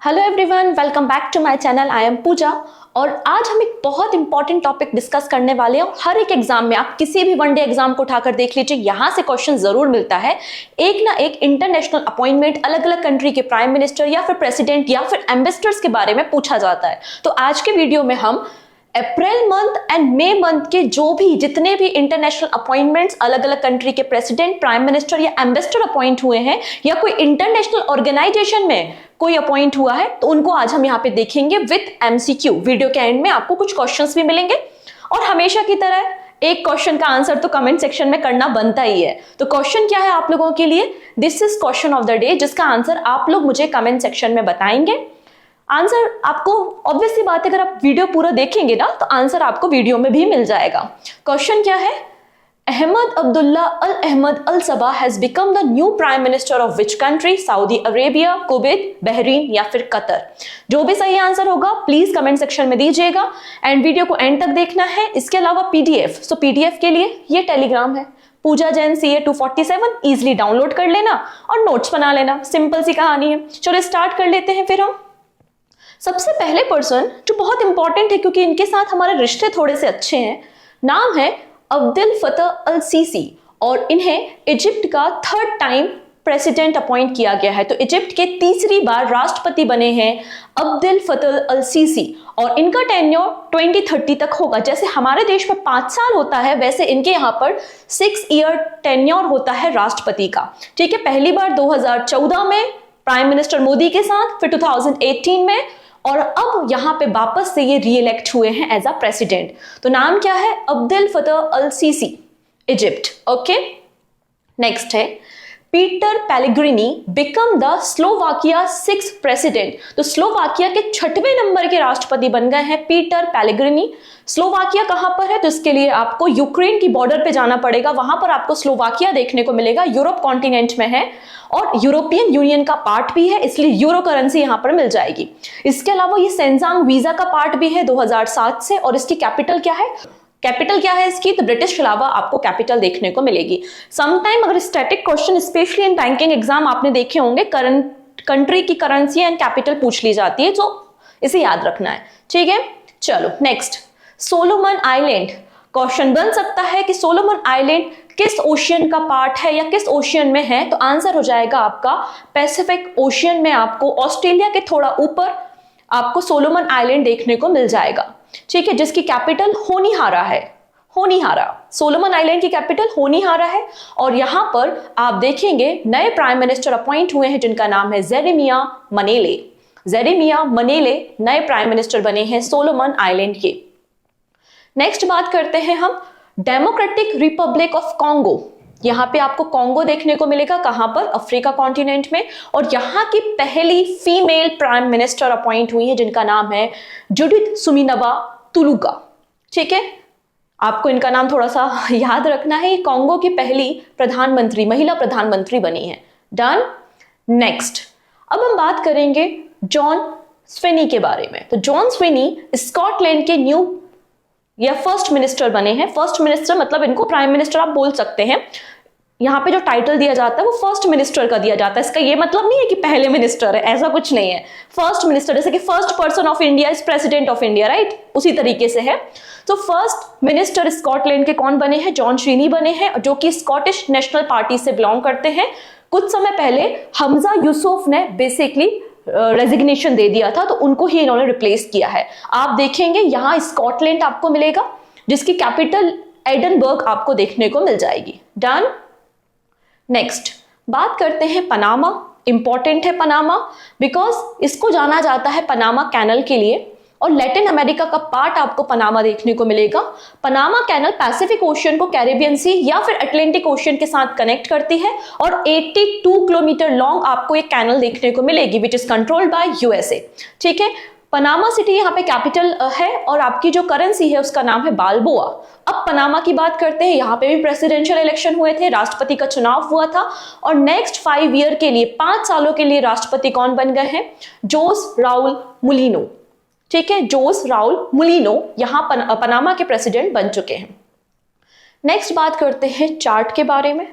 Hello everyone, welcome back to my channel. I am Pooja और आज हम एक बहुत इंपॉर्टेंट टॉपिक डिस्कस करने वाले हैं। हर एक एग्जाम में आप किसी भी वनडे एग्जाम को उठाकर देख लीजिए, यहां से क्वेश्चन जरूर मिलता है। एक ना एक इंटरनेशनल अपॉइंटमेंट अलग अलग कंट्री के प्राइम मिनिस्टर या फिर प्रेसिडेंट या फिर एम्बेसडर्स के बारे में पूछा जाता है। तो आज के वीडियो में हम April month and May month के जो भी जितने भी इंटरनेशनल अपॉइंटमेंट्स अलग अलग कंट्री के प्रेसिडेंट, प्राइम मिनिस्टर या एम्बेसडर अपॉइंट हुए हैं या कोई इंटरनेशनल ऑर्गेनाइजेशन में कोई अपॉइंट हुआ है, तो उनको आज हम यहाँ पे देखेंगे विथ एमसीक्यू। वीडियो के एंड में आपको कुछ क्वेश्चंस भी मिलेंगे और हमेशा की तरह एक क्वेश्चन का आंसर तो कमेंट सेक्शन में करना बनता ही है। तो क्वेश्चन क्या है आप लोगों के लिए? This is question of the day, जिसका आंसर आप लोग मुझे कमेंट सेक्शन में बताएंगे। आंसर आपको ऑब्वियस सी बात है, अगर आप वीडियो पूरा देखेंगे ना तो आंसर आपको वीडियो में भी मिल जाएगा। क्वेश्चन क्या है? Ahmad Abdullah Al Ahmad Al Sabah has become the new prime minister of which country? Saudi Arabia, Kuwait, Bahrain या फिर कतर? जो भी सही आंसर होगा प्लीज कमेंट सेक्शन में दीजिएगा एंड वीडियो को एंड तक देखना है। इसके अलावा पीडीएफ, सो पीडीएफ के लिए ये टेलीग्राम है पूजा जैन CA 247, इजिली डाउनलोड कर लेना और नोट्स बना लेना। सिंपल सी कहानी है। चलो स्टार्ट कर लेते हैं फिर हम। सबसे पहले पर्सन जो बहुत इंपॉर्टेंट है क्योंकि इनके साथ हमारे रिश्ते थोड़े से अच्छे हैं, नाम है अब्दुल फतह अल सीसी और इन्हें इजिप्ट का थर्ड टाइम प्रेसिडेंट अपॉइंट किया गया है। तो इजिप्ट के तीसरी बार राष्ट्रपति बने हैं अब्दुल फतह अल सीसी और इनका टेन्योर 2030 तक होगा। जैसे हमारे देश में 5 साल होता है, वैसे इनके यहाँ पर 6 ईयर टेन्योर होता है राष्ट्रपति का। ठीक है, पहली बार 2014 में प्राइम मिनिस्टर मोदी के साथ, फिर 2018 में और अब यहां पे वापस से ये रीइलेक्ट हुए हैं एज अ प्रेसिडेंट। तो नाम क्या है? अब्दुल फतह अल सीसी, इजिप्ट। ओके, नेक्स्ट है Peter Pellegrini become the Slovakia 6th president. तो स्लोवाकिया के 6वें नंबर के राष्ट्रपति बन गए हैं पीटर पेलेग्रिनी। स्लोवाकिया कहां पर है? तो इसके लिए आपको यूक्रेन की बॉर्डर पे जाना पड़ेगा, वहां पर आपको स्लोवाकिया देखने को मिलेगा। यूरोप कॉन्टिनेंट में है और यूरोपियन यूनियन का पार्ट भी है, इसलिए यूरो करेंसी यहां पर मिल जाएगी। इसके अलावा ये सेंजांग वीजा का पार्ट भी है 2007 से और इसकी कैपिटल क्या है? कैपिटल क्या है इसकी? तो ब्रिटिश के अलावा आपको कैपिटल देखने को मिलेगी। समटाइम अगर static question specially in banking exam आपने देखे होंगे, कंट्री की करेंसी एंड कैपिटल पूछ ली जाती है, तो इसे याद रखना है। ठीक है, चलो नेक्स्ट, सोलोमन आइलैंड। क्वेश्चन बन सकता है कि सोलोमन आइलैंड किस ओशियन का पार्ट है या किस ओशियन में है? तो आंसर हो जाएगा आपका पैसिफिक ओशियन में। आपको ऑस्ट्रेलिया के थोड़ा ऊपर आपको सोलोमन आइलैंड देखने को मिल जाएगा। ठीक है, जिसकी कैपिटल होनिहारा है। होनिहारा, सोलोमन आइलैंड की कैपिटल होनिहारा है और यहां पर आप देखेंगे नए प्राइम मिनिस्टर अपॉइंट हुए हैं जिनका नाम है जेरेमिया मनेले। जेरेमिया मनेले नए प्राइम मिनिस्टर बने हैं सोलोमन आइलैंड के। नेक्स्ट बात करते हैं हम डेमोक्रेटिक रिपब्लिक ऑफ कॉन्गो। यहां पे आपको कॉन्गो देखने को मिलेगा, कहां पर? अफ्रीका कॉन्टिनेंट में। और यहां की पहली फीमेल प्राइम मिनिस्टर अपॉइंट हुई है जिनका नाम है जुडिथ सुमिनवा तुलुगा। ठीक है, आपको इनका नाम थोड़ा सा याद रखना है। ये कॉन्गो की पहली प्रधानमंत्री, महिला प्रधानमंत्री बनी है। डन। नेक्स्ट, अब हम बात करेंगे जॉन स्विनी के बारे में। तो जॉन स्विनी स्कॉटलैंड के न्यू या फर्स्ट मिनिस्टर बने हैं। फर्स्ट मिनिस्टर मतलब इनको प्राइम मिनिस्टर आप बोल सकते हैं। यहाँ पे जो टाइटल दिया जाता है वो फर्स्ट मिनिस्टर का दिया जाता है। इसका ये मतलब नहीं है कि पहले मिनिस्टर है, ऐसा कुछ नहीं है। फर्स्ट मिनिस्टर, जैसे कि first person of India is president of India, right? उसी तरीके से है। तो फर्स्ट मिनिस्टर स्कॉटलैंड के कौन बने हैं? जॉन स्विनी बने हैं, जो कि स्कॉटिश नेशनल पार्टी से बिलोंग करते हैं। कुछ समय पहले हमजा यूसुफ ने बेसिकली रेजिग्नेशन दे दिया था, तो उनको ही इन्होंने रिप्लेस किया है। आप देखेंगे यहां स्कॉटलैंड आपको मिलेगा जिसकी कैपिटल एडनबर्ग आपको देखने को मिल जाएगी। डन। नेक्स्ट बात करते हैं पनामा। इंपॉर्टेंट है पनामा बिकॉज इसको जाना जाता है पनामा कैनल के लिए और लैटिन अमेरिका का पार्ट आपको पनामा देखने को मिलेगा। पनामा कैनल पैसिफिक ओशियन को कैरेबियन सी या फिर अटलांटिक ओशियन के साथ कनेक्ट करती है और 82 किलोमीटर लॉन्ग आपको एक कैनल देखने को मिलेगी which is controlled by USA। ठीक है, पनामा सिटी यहाँ पे कैपिटल है और आपकी जो करेंसी है उसका नाम है बाल्बोआ। अब पनामा की बात करते हैं। यहाँ पे भी प्रेसिडेंशियल इलेक्शन हुए थे, राष्ट्रपति का चुनाव हुआ था और नेक्स्ट 5 ईयर के लिए, 5 सालों के लिए राष्ट्रपति कौन बन गए हैं? जोस राउल मुलिनो। ठीक है, जोस राउल मुलिनो यहां पनामा के प्रेसिडेंट बन चुके हैं। नेक्स्ट बात करते हैं चार्ट के बारे में।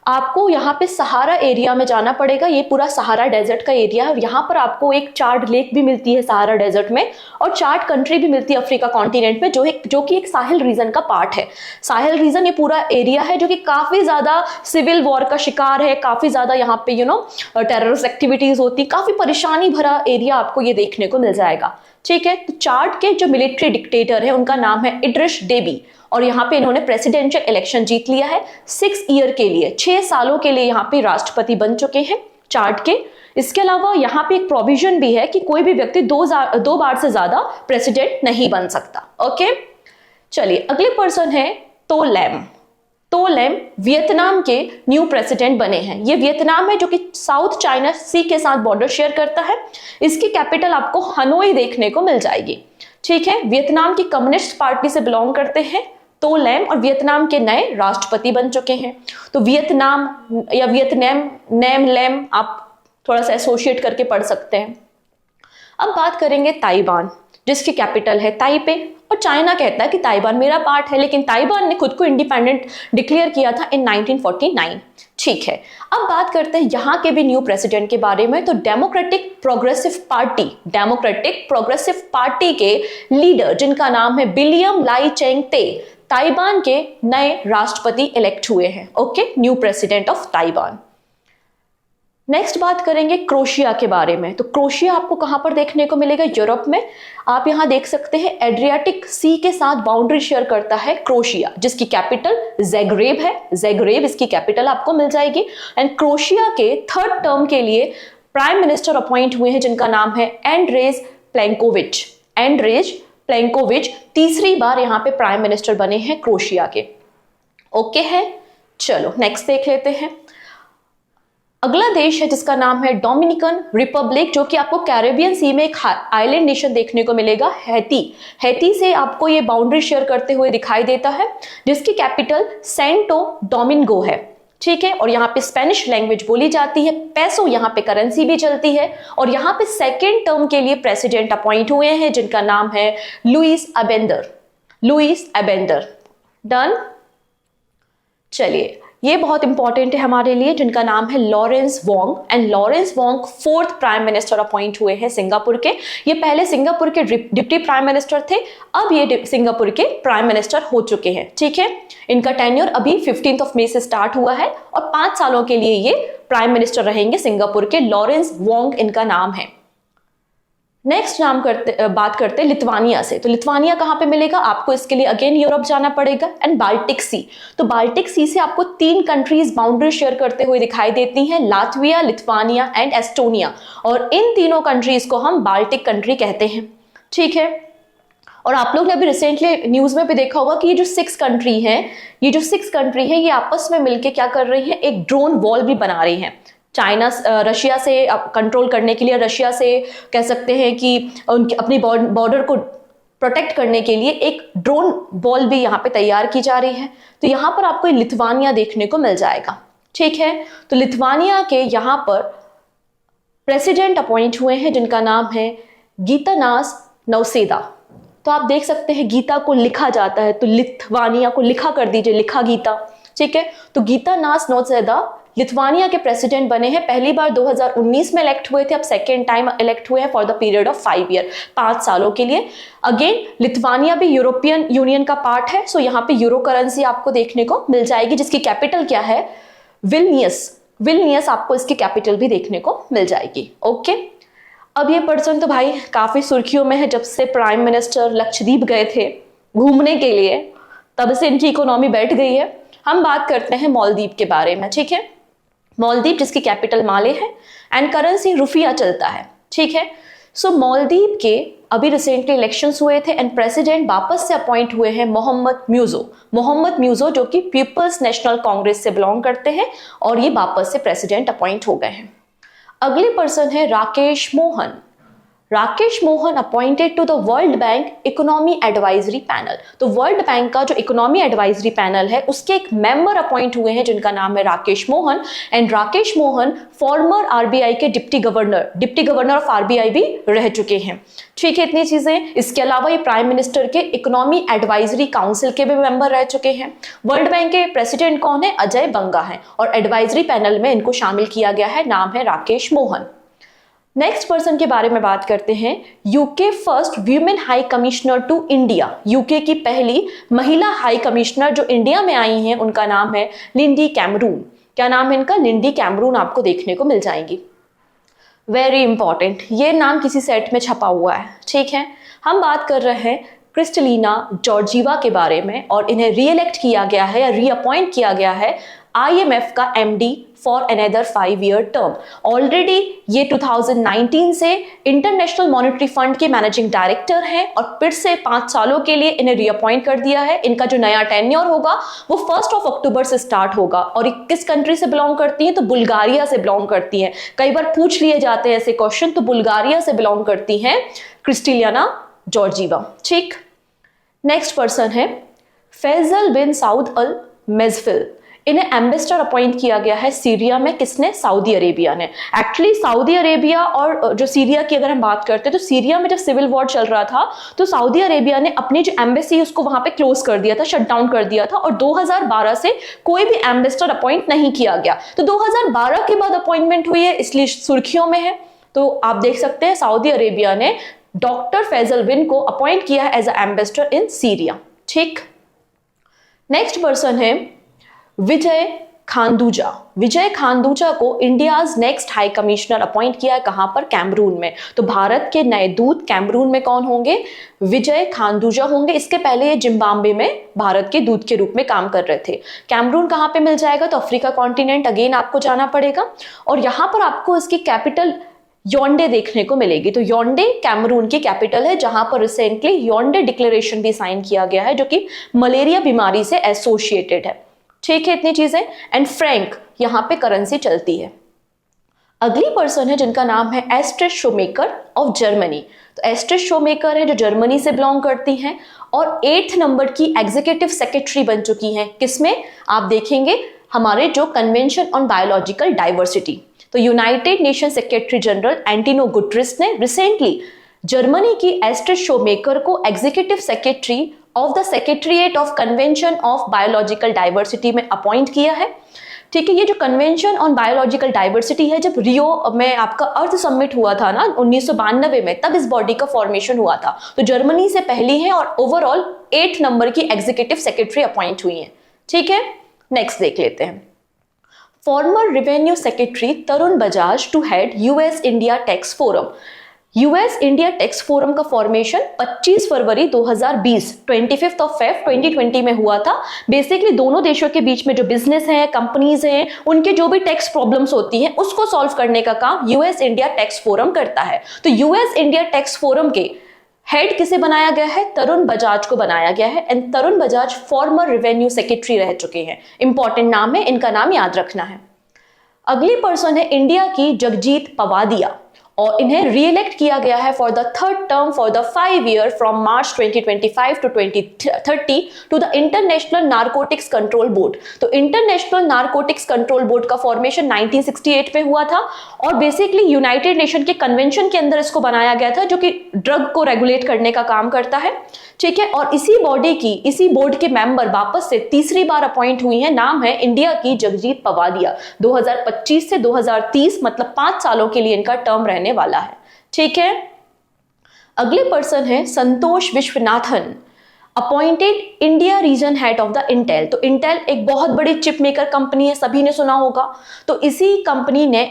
आपको यहाँ पे सहारा एरिया में जाना पड़ेगा। ये पूरा सहारा डेजर्ट का एरिया है और यहाँ पर आपको एक चाड लेक भी मिलती है सहारा डेजर्ट में, और चाड कंट्री भी मिलती है अफ्रीका कॉन्टिनेंट में, जो कि एक साहिल रीजन का पार्ट है। साहिल रीजन ये पूरा एरिया है जो कि काफी ज्यादा सिविल वॉर का शिकार है, काफी ज्यादा यहाँ पे टेररिस्ट एक्टिविटीज होती, काफी परेशानी भरा एरिया आपको ये देखने को मिल जाएगा। ठीक है, तो चाड के जो मिलिट्री डिक्टेटर है उनका नाम है इड्रिस डेबी, और यहाँ पे इन्होंने प्रेसिडेंशियल इलेक्शन जीत लिया है 6 ईयर के लिए, 6 सालों के लिए यहाँ पे राष्ट्रपति बन चुके हैं चाड के। इसके अलावा यहाँ पे एक प्रोविजन भी है कि कोई भी व्यक्ति दो बार से ज्यादा प्रेसिडेंट नहीं बन सकता। ओके, चलिए अगले पर्सन है तो लैम। तो लैम वियतनाम के न्यू प्रेसिडेंट बने हैं। ये वियतनाम है जो कि साउथ चाइना सी के साथ बॉर्डर शेयर करता है। इसकी कैपिटल आपको हनोई देखने को मिल जाएगी। ठीक है, वियतनाम की कम्युनिस्ट पार्टी से बिलोंग करते हैं तो लैम, और वियतनाम के नए राष्ट्रपति बन चुके हैं। तो वियतनाम या वियतनाम, नैम, लैम आप थोड़ा सा एसोसिएट करके पढ़ सकते हैं। अब बात करेंगे ताइवान, जिसकी कैपिटल है ताइपे, और चाइना कहता है कि ताइवान मेरा पार्ट है, लेकिन ताइवान ने खुद को इंडिपेंडेंट डिक्लेयर किया था इन 1949। ठीक है, अब बात करते हैं यहाँ के भी न्यू प्रेसिडेंट के बारे में। तो डेमोक्रेटिक प्रोग्रेसिव पार्टी के लीडर जिनका नाम है विलियम लाई चेंग ते, ताइवान के नए राष्ट्रपति इलेक्ट हुए हैं। Okay, new president of Taiwan. Next बात करेंगे क्रोशिया के बारे में। तो क्रोशिया आपको कहां पर देखने को मिलेगा? यूरोप में। आप यहां देख सकते हैं एड्रियाटिक सी के साथ बाउंड्री शेयर करता है क्रोशिया, जिसकी कैपिटल ज़ैग्रेब है। ज़ैग्रेब इसकी कैपिटल आपको मिल जाएगी। एंड क्रोशिया के 3rd टर्म के लिए प्राइम मिनिस्टर अपॉइंट हुए हैं जिनका नाम है एंड्रेज प्लेंकोविच। एंड्रेज प्लेंकोविच तीसरी बार यहाँ पे प्राइम मिनिस्टर बने हैं क्रोशिया के। ओके है, चलो नेक्स्ट देख लेते हैं। अगला देश है जिसका नाम है डोमिनिकन रिपब्लिक, जो कि आपको कैरेबियन सी में एक आइलैंड नेशन देखने को मिलेगा, हैती। हैती से आपको ये बाउंड्री शेयर करते हुए दिखाई देता है, जिसकी कैपिटल सेंटो डोमिंगो है। ठीक है, और यहाँ पे स्पेनिश लैंग्वेज बोली जाती है, पैसो यहाँ पे करेंसी भी चलती है, और यहाँ पे 2nd टर्म के लिए प्रेसिडेंट अपॉइंट हुए हैं जिनका नाम है लुइस अबेंदर। डन। चलिए, ये बहुत इंपॉर्टेंट है हमारे लिए, जिनका नाम है Lawrence Wong. And Lawrence Wong 4th prime minister appoint हुए हैं सिंगापुर के। ये पहले सिंगापुर के डिप्टी प्राइम मिनिस्टर थे, अब ये सिंगापुर के प्राइम मिनिस्टर हो चुके हैं। ठीक है, इनका टेन्योर अभी 15 मई से स्टार्ट हुआ है और 5 सालों के लिए ये प्राइम मिनिस्टर रहेंगे सिंगापुर के। लॉरेंस वोंग इनका नाम है। नेक्स्ट बात करते हैं लिथुआनिया से। तो लिथुआनिया कहाँ पे मिलेगा आपको? इसके लिए अगेन यूरोप जाना पड़ेगा। एंड बाल्टिक सी, तो बाल्टिक सी से आपको 3 कंट्रीज बाउंड्री शेयर करते हुए दिखाई देती हैं, लातविया, लिथुआनिया एंड एस्टोनिया, और इन तीनों कंट्रीज को हम बाल्टिक कंट्री कहते हैं। ठीक है, और आप लोग ने अभी रिसेंटली न्यूज में भी देखा होगा कि ये जो 6 कंट्री है ये आपस में मिलकर क्या कर रही है, एक ड्रोन वॉल भी बना रही है। चाइना, रशिया से कंट्रोल करने के लिए, रशिया से कह सकते हैं कि उनकी अपनी बॉर्डर को प्रोटेक्ट करने के लिए एक ड्रोन वॉल भी यहाँ पे तैयार की जा रही है। तो यहाँ पर आपको लिथुआनिया देखने को मिल जाएगा। ठीक है, तो लिथुआनिया के यहाँ पर प्रेसिडेंट अपॉइंट हुए हैं जिनका नाम है गीतानास नौसेदा। तो आप देख सकते हैं गीता को लिखा जाता है, तो लिथुआनिया को लिखा कर दीजिए, लिखा गीता। ठीक है, तो गीतानास नौसेदा लिथुआनिया के प्रेसिडेंट बने हैं। पहली बार 2019 में इलेक्ट हुए थे, अब 2nd टाइम इलेक्ट हुए हैं for the period of 5 year, 5 सालों के लिए। अगेन लिथुआनिया भी यूरोपियन यूनियन का पार्ट है, सो यहाँ पे यूरो करेंसी आपको देखने को मिल जाएगी, जिसकी कैपिटल क्या है? विल्नियस आपको इसकी कैपिटल भी देखने को मिल जाएगी। ओके, अब ये पर्सन तो भाई काफी सुर्खियों में है, जब से प्राइम मिनिस्टर लक्षद्वीप गए थे घूमने के लिए, तब से इनकी इकोनॉमी बैठ गई है। हम बात करते हैं मालदीव के बारे में। ठीक है, मालदीव जिसकी कैपिटल माले है एंड करेंसी रुपया चलता है। ठीक है, सो मालदीव के अभी रिसेंटली इलेक्शंस हुए थे एंड प्रेसिडेंट वापस से अपॉइंट हुए हैं मोहम्मद म्यूजो, जो कि पीपल्स नेशनल कांग्रेस से बिलोंग करते हैं, और ये वापस से प्रेसिडेंट अपॉइंट हो गए हैं। अगले पर्सन है Rakesh Mohan. Rakesh Mohan appointed to the World Bank economy advisory panel. तो वर्ल्ड बैंक का जो इकोनॉमी एडवाइजरी पैनल है उसके एक मेंबर अपॉइंट हुए हैं जिनका नाम है Rakesh Mohan. And Rakesh Mohan farmer RBI के डिप्टी गवर्नर ऑफ आरबीआई भी रह चुके हैं। ठीक है, इतनी चीजें। इसके अलावा ये प्राइम मिनिस्टर के इकोनॉमी एडवाइजरी काउंसिल के भी मेंबर रह चुके हैं। वर्ल्ड बैंक के प्रेसिडेंट कौन है? अजय बंगा है। और एडवाइजरी पैनल में इनको शामिल किया गया है, नाम है राकेश मोहन। नेक्स्ट पर्सन के बारे में बात करते हैं। UK first women high commissioner to India. UK की पहली महिला हाई कमिश्नर जो इंडिया में आई हैं उनका नाम है लिंडी कैमरून। क्या नाम है इनका? लिंडी कैमरून आपको देखने को मिल जाएंगी। वेरी इंपॉर्टेंट, ये नाम किसी सेट में छपा हुआ है। ठीक है, हम बात कर रहे हैं क्रिस्टलिना जॉर्जीवा के बारे में और इन्हें रीइलेक्ट किया गया है या रीअपॉइंट किया गया है IMF का MD for another 5 year term. Already ये 2019 से इंटरनेशनल मॉनेटरी फंड के मैनेजिंग डायरेक्टर हैं और फिर से 5 सालों के लिए इन्हें रीअपॉइंट कर दिया है। इनका जो नया टेन्योर होगा वो 1 अक्टूबर से स्टार्ट होगा। और ये किस कंट्री से बिलोंग करती हैं? तो बुल्गारिया से बिलोंग करती हैं। कई बार पूछ लिए जाते हैं ऐसे क्वेश्चन, तो बुल्गारिया से बिलोंग करती हैं क्रिस्टलिना जॉर्जीवा। ठीक, नेक्स्ट पर्सन है फैजल बिन साउद अल मेजफिल। इन्हें एम्बेसडर अपॉइंट किया गया है सीरिया में। किसने? सऊदी अरेबिया ने। एक्चुअली सऊदी अरेबिया और जो सीरिया की अगर हम बात करते हैं तो सीरिया में जब सिविल वॉर चल रहा था तो सऊदी अरेबिया ने अपनी जो एम्बेसी उसको वहां पे क्लोज कर दिया था, शट डाउन कर दिया था और 2012 से कोई भी एम्बेसडर अपॉइंट नहीं किया गया। तो 2012 के बाद अपॉइंटमेंट हुई है इसलिए सुर्खियों में है। तो आप देख सकते हैं सऊदी अरेबिया ने डॉक्टर फैजल बिन को अपॉइंट किया है as a ambassador in Syria. ठीक, नेक्स्ट पर्सन है विजय खांदूजा। विजय खांदूजा को India's next high commissioner appoint किया है। कहां पर? कैमरून में। तो भारत के नए दूत कैमरून में कौन होंगे? विजय खांदूजा होंगे। इसके पहले ये जिम्बाब्वे में भारत के दूत के रूप में काम कर रहे थे। कैमरून कहां पे मिल जाएगा? तो अफ्रीका कॉन्टिनेंट, अगेन आपको जाना पड़ेगा। और यहां पर आपको इसकी कैपिटल योंडे देखने को मिलेगी। तो योंडे कैमरून की कैपिटल है जहां पर रिसेंटली योंडे डिक्लेरेशन भी साइन किया गया है जो कि मलेरिया बीमारी से एसोसिएटेड है। ठीक है, इतनी चीजें। एंड फ्रैंक यहां पे करेंसी चलती है। अगली पर्सन है जिनका नाम है एस्ट्रिड शोमेकर ऑफ जर्मनी। तो एस्ट्रिड शोमेकर है जो जर्मनी से बिलोंग करती हैं और 8th नंबर की एग्जीक्यूटिव सेक्रेटरी बन चुकी हैं। किसमें? आप देखेंगे हमारे जो कन्वेंशन ऑन बायोलॉजिकल डाइवर्सिटी। तो United nation secretary general Antonio Guterres ने रिसेंटली जर्मनी की एस्ट्रिड शोमेकर को executive secretary of the secretariat of convention of biological diversity में अपॉइंट किया है। ठीक है, ये जो कन्वेंशन ऑन बायोलॉजिकल डाइवर्सिटी है, जब रियो में आपका अर्थ समिट हुआ था ना 1992 में, तब इस बॉडी का फॉर्मेशन हुआ था। तो जर्मनी से पहली है और ओवरऑल 8 नंबर की एग्जीक्यूटिव सेक्रेटरी अपॉइंट हुई है। ठीक है, नेक्स्ट देख लेते हैं। Former revenue secretary Tarun Bajaj to head US India tax forum. US India tax forum का फॉर्मेशन 25 फरवरी 2020 25 ऑफ फेब 2020 में हुआ था। बेसिकली दोनों देशों के बीच में जो बिजनेस है, कंपनीज हैं, उनके जो भी टैक्स प्रॉब्लम्स होती हैं उसको सॉल्व करने का काम यूएस इंडिया टैक्स फोरम करता है। तो यूएस इंडिया टैक्स फोरम के हेड किसे बनाया गया है? तरुण बजाज को बनाया गया है। And Tarun Bajaj farmer revenue secretary रह चुके हैं। इंपॉर्टेंट नाम है, इनका नाम याद रखना है। अगली पर्सन है इंडिया की जगजीत पवादिया और इन्हें रीइलेक्ट किया गया है for the 3rd term for the 5 year from March 2025 to 2030 to the International Narcotics Control Board. तो इंटरनेशनल नारकोटिक्स कंट्रोल बोर्ड का फॉर्मेशन 1968 में हुआ था और बेसिकली यूनाइटेड नेशन के कन्वेंशन के अंदर इसको बनाया गया था जो कि ड्रग को रेगुलेट करने का काम करता है। ठीक है, और इसी बॉडी की, इसी बोर्ड के मेंबर वापस से तीसरी बार अपॉइंट हुई है। नाम है इंडिया की जगजीत पवादिया। 2025 से 2030 मतलब 5 सालों के लिए इनका टर्म रहने वाला है। ठीक है, अगले पर्सन है Santosh Vishwanathan, appointed India region head of the Intel. तो इंटेल एक बहुत बड़ी चिप मेकर कंपनी है, सभी ने सुना होगा। तो इसी कंपनी ने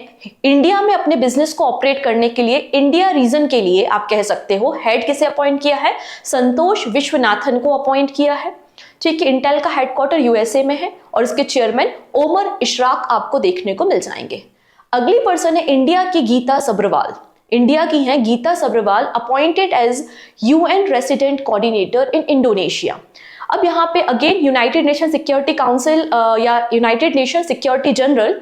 इंडिया में अपने बिजनेस को ऑपरेट करने के लिए इंडिया रीजन के लिए आप कह सकते हो हेड किसे अपॉइंट किया है? संतोष विश्वनाथन को अपॉइंट किया है। ठीक है, इंटेल का हेडक्वार्टर यूएसए में है और इसके चेयरमैन ओमर इशराक आपको देखने को मिल जाएंगे। अगली पर्सन है इंडिया की गीता सब्रवाल। इंडिया की हैं Geeta Sabharwal, appointed as UN resident coordinator in Indonesia. अब यहाँ पे again united nation security council या united nation security general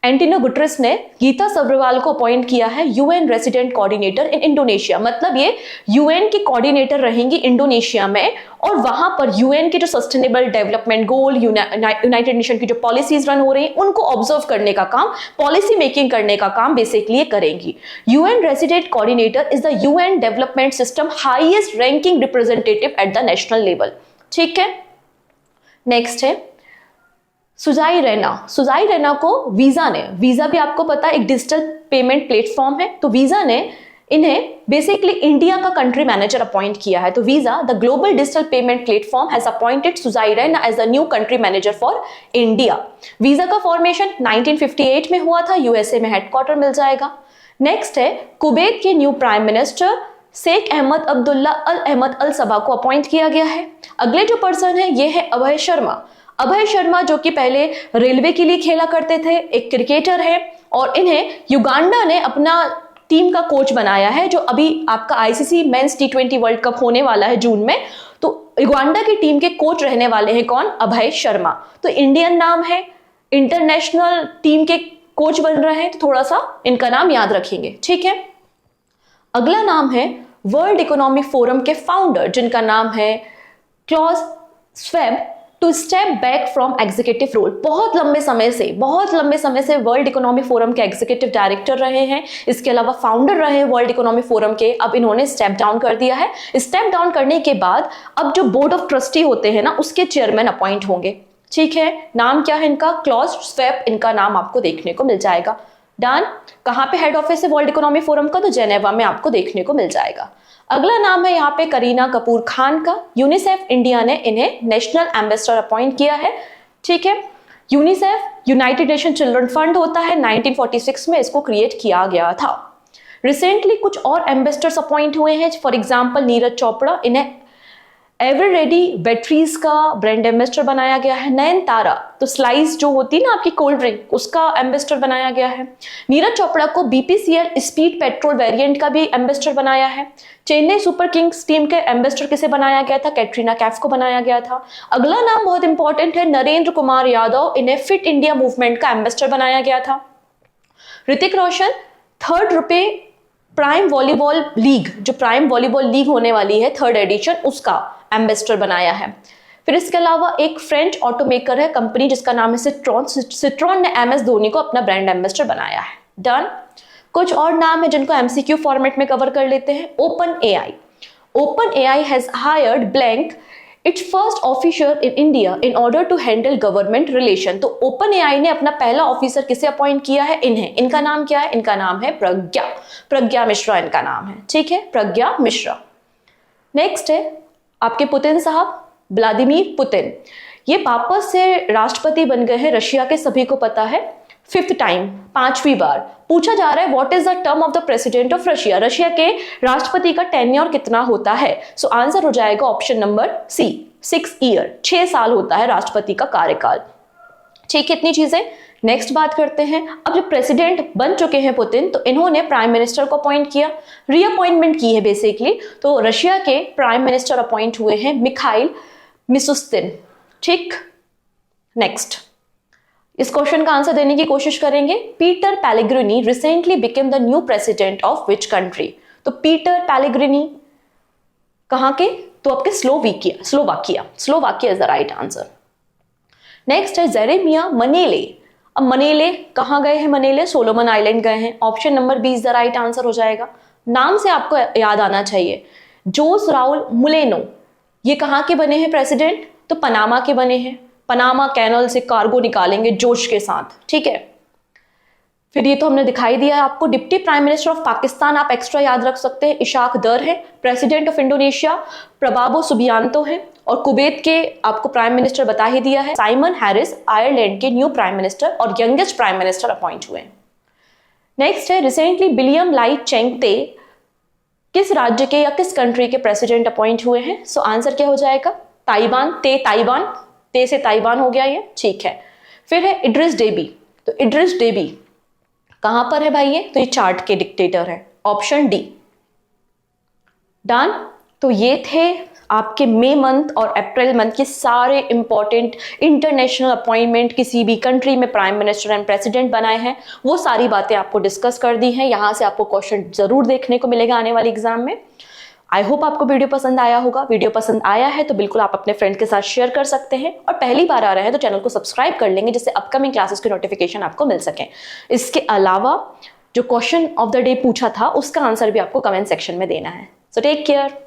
Antonio Guterres ने गीता सब्रवाल को अपॉइंट किया है UN resident coordinator in Indonesia. मतलब ये यूएन की कोऑर्डिनेटर रहेंगी इंडोनेशिया में, और वहां पर यूएन के जो sustainable development goal, United nation की जो पॉलिसीज रन हो रही हैं उनको ऑब्जर्व करने का काम, पॉलिसी मेकिंग करने का काम बेसिकली करेंगी। UN resident coordinator is the UN development system highest ranking representative at the national level. ठीक है, नेक्स्ट है सुजाई रैना। सुजाई रैना को वीजा ने, वीजा भी आपको पता है एक डिजिटल पेमेंट प्लेटफॉर्म है, तो वीजा ने इन्हें बेसिकली इंडिया का कंट्री मैनेजर अपॉइंट किया है। तो Visa the global digital payment platform has appointed Sujai Raina as the new country manager for India. Visa का फॉर्मेशन 1958 में हुआ था, यूएसए में हेडक्वार्टर मिल जाएगा। नेक्स्ट है कुवैत के new prime minister Sheikh Ahmad Abdullah Al Ahmad Al Sabah को appoint किया गया है। अगले जो पर्सन है ये है अभय शर्मा। अभय शर्मा जो कि पहले रेलवे के लिए खेला करते थे, एक क्रिकेटर है, और इन्हें युगांडा ने अपना टीम का कोच बनाया है। जो अभी आपका ICC men's T20 world cup होने वाला है जून में, तो युगांडा की टीम के कोच रहने वाले हैं कौन? अभय शर्मा। तो इंडियन नाम है, इंटरनेशनल टीम के कोच बन रहे हैं, तो थोड़ा सा इनका नाम याद रखेंगे। ठीक है, अगला नाम है वर्ल्ड इकोनॉमिक फोरम के फाउंडर जिनका नाम है Klaus Schwab to step back from executive role. बहुत लंबे समय से वर्ल्ड इकोनॉमिक फोरम के एग्जीक्यूटिव डायरेक्टर रहे हैं, इसके अलावा फाउंडर रहे हैं वर्ल्ड इकोनॉमिक फोरम के। अब इन्होंने स्टेप डाउन कर दिया है। स्टेप डाउन करने के बाद अब जो बोर्ड ऑफ ट्रस्टी होते हैं ना, उसके चेयरमैन अपॉइंट होंगे। ठीक है, नाम क्या है इनका? क्लॉस स्वेब इनका नाम आपको देखने को मिल जाएगा। डन। कहां पे हेड ऑफिस है वर्ल्ड इकोनॉमिक फोरम का? तो जेनेवा में आपको देखने को मिल जाएगा। अगला नाम है यहाँ पे करीना कपूर खान का। यूनिसेफ इंडिया ने इन्हें नेशनल एम्बेसडर अपॉइंट किया है। ठीक है, UNICEF United nation children fund होता है, 1946 में इसको क्रिएट किया गया था। रिसेंटली कुछ और एम्बेसडर्स अपॉइंट हुए हैं, फॉर एग्जाम्पल नीरज चोपड़ा, इन्हें एवर रेडी बैटरीज का ब्रांड एम्बेसडर बनाया गया है। नयन तारा, तो स्लाइस जो होती है ना आपकी कोल्ड ड्रिंक, उसका एम्बेसडर बनाया गया है। नीरज चोपड़ा को बीपीसीएल स्पीड पेट्रोल वेरिएंट का भी एम्बेसडर बनाया है। चेन्नई सुपर किंग्स टीम के एम्बेसडर किसे बनाया गया था? कैटरीना कैफ को बनाया गया था। अगला नाम बहुत इंपॉर्टेंट है, नरेंद्र कुमार यादव, इन्हें फिट इंडिया मूवमेंट का एम्बेसडर बनाया गया था। ऋतिक रोशन 3rd रुपए प्राइम वॉलीबॉल लीग, जो प्राइम वॉलीबॉल लीग होने वाली है 3rd एडिशन, उसका एम्बेसडर बनाया है। फिर इसके अलावा एक फ्रेंच ऑटोमेकर है कंपनी जिसका नाम है सिट्रॉन। सिट्रॉन ने एमएस धोनी को अपना ब्रांड एम्बेसडर बनाया है। डन। कुछ और नाम है जिनको एमसीक्यू फॉर्मेट में कवर कर लेते हैं। Open AI. Open AI has hired blank its first officer in India in order to handle government relation. तो ओपन एआई ने अपना पहला ऑफिसर किसे अपॉइंट किया है? इन्हें। इनका नाम क्या है? इनका नाम है प्रज्ञा मिश्रा इनका नाम है। ठीक है, प्रज्ञा मिश्रा। नेक्स्ट है आपके पुतिन साहब, व्लादिमीर पुतिन। ये वापस से राष्ट्रपति बन गए हैं रशिया के, सभी को पता है, 5th टाइम, 5वीं बार। पूछा जा रहा है what is the term of the president of Russia. Russia के राष्ट्रपति का टेन्योर कितना होता है? सो आंसर हो जाएगा ऑप्शन नंबर सी, 6 ईयर, 6 साल होता है राष्ट्रपति का कार्यकाल। ठीक है, इतनी चीजें। नेक्स्ट बात करते हैं, अब जो प्रेसिडेंट बन चुके हैं पुतिन, तो इन्होंने प्राइम मिनिस्टर को अपॉइंट किया, रीअपॉइंटमेंट की है बेसिकली। तो रशिया के प्राइम मिनिस्टर अपॉइंट हुए हैं मिखाइल मिशुस्तिन। ठीक, नेक्स्ट इस क्वेश्चन का आंसर देने की कोशिश करेंगे। Peter Pellegrini recently became the new president of which country? तो पीटर पेलेग्रिनी कहां के? तो आपके Slovakia is the right answer. Next है जेरेमिया मनेले। अब मनेले कहां गए हैं? मनेले सोलोमन आइलैंड गए हैं। Option number B is the right answer हो जाएगा। नाम से आपको याद आना चाहिए, जोस राउल मुलेनो। ये कहां के बने हैं प्रेसिडेंट? तो पनामा के बने हैं। पनामा कैनल से कार्गो निकालेंगे जोश के साथ। ठीक है, फिर ये तो हमने दिखाई दिया आपको। Deputy prime minister of Pakistan आप एक्स्ट्रा याद रख सकते हैं, इशाक दर है। प्रेसिडेंट ऑफ इंडोनेशिया प्रबाबो सुबियांतो है। और कुवैत के आपको प्राइम मिनिस्टर बता ही दिया है, साइमन हैरिस आयरलैंड के न्यू प्राइम मिनिस्टर और यंगेस्ट प्राइम मिनिस्टर अपॉइंट हुए। नेक्स्ट है रिसेंटली विलियम लाई चेंगते किस राज्य के या किस कंट्री के प्रेसिडेंट अपॉइंट हुए हैं? सो आंसर क्या हो जाएगा? ताइवान। ते से ताइवान हो गया ये। ठीक है, फिर है इड्रिस डेबी। तो इड्रिस डेबी कहां पर है भाई? ये तो ये चार्ट के डिक्टेटर है, ऑप्शन डी। डन। तो ये थे आपके मई मंथ और अप्रैल मंथ के सारे इंपॉर्टेंट इंटरनेशनल अपॉइंटमेंट, किसी भी कंट्री में प्राइम मिनिस्टर एंड प्रेसिडेंट बनाए हैं, वो सारी बातें आपको डिस्कस कर दी हैं। यहाँ से आपको क्वेश्चन जरूर देखने को मिलेगा आने वाले एग्जाम में। आई होप आपको वीडियो पसंद आया होगा। वीडियो पसंद आया है तो बिल्कुल आप अपने फ्रेंड के साथ शेयर कर सकते हैं, और पहली बार आ रहे हैं तो चैनल को सब्सक्राइब कर लेंगे जिससे अपकमिंग क्लासेस की नोटिफिकेशन आपको मिल सके। इसके अलावा जो क्वेश्चन ऑफ द डे पूछा था उसका आंसर भी आपको कमेंट सेक्शन में देना है। So take care.